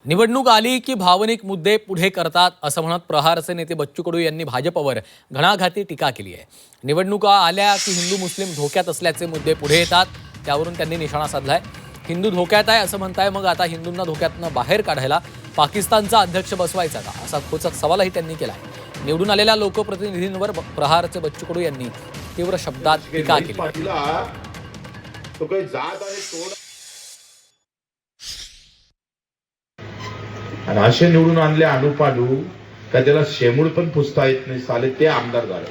निवडणूक आली की भावनिक मुद्दे पुढे करतात असं म्हणत प्रहारचे नेते बच्चू कडू यांनी भाजपवर घणाघाती टीका केली आहे। निवडणुका आल्या की हिंदू मुस्लिम धोक्यात असल्याचे मुद्दे पुढे येतात, त्यावरून त्यांनी निशाणा साधलाय। हिंदू धोक्यात आहे असं म्हणताय, मग आता हिंदूंना धोक्यातनं बाहेर काढायला पाकिस्तानचा अध्यक्ष बसवायचा का, असा खोचक सवालही त्यांनी केलाय। निवडून आलेल्या लोकप्रतिनिधींवर प्रहारचे बच्चू कडू यांनी तीव्र शब्दात टीका केली। आणि असे निवडून आणले अनुपालू का त्याला शेमूळ पण पुसता येत नाही, साले ते आमदार झाले।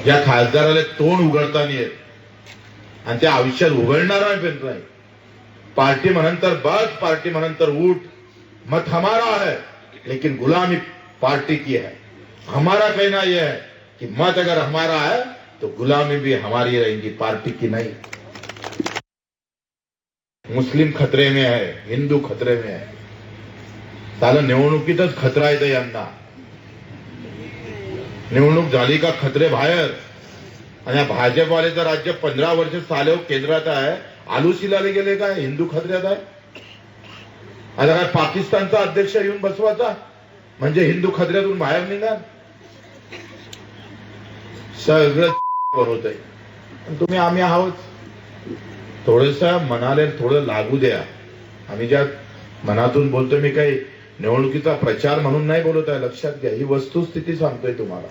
या खासदाराला तोंड उघडता नाही येत आणि त्या आयुष्यात उघडणार नाही। पार्टी म्हणंतर बस, पार्टी म्हणंतर उठ, मत हमारा है लेकिन गुलामी पार्टी की है। हमारा कहना यह है कि मत अगर हमारा है तो गुलामी भी हमारी रहेगी, पार्टी की नहीं। मुस्लिम खतरे में है, हिंदू खतरे में है। साला निवडणुकीतच खतरा आहे यांना। निवडणूक झाली का खतरे बाहेर। आणि भाजपवाले तर राज्य 15 वर्ष साले केंद्रात आहे, आलूशिलाले गेले काय हिंदू खतऱ्यात आहे। आता काय पाकिस्तानचा अध्यक्ष येऊन बसवायचा म्हणजे हिंदू खतऱ्यातून बाहेर निघणार। सगळं होत आहे। तुम्ही आम्ही आहोत, थोडस मनाला थोडं लागू द्या। आम्ही ज्या मनातून बोलतोय, मी काही निवडणुकीचा प्रचार म्हणून नाही बोलत आहे, लक्षात घ्या। ही वस्तुस्थिती सांगतोय तुम्हाला।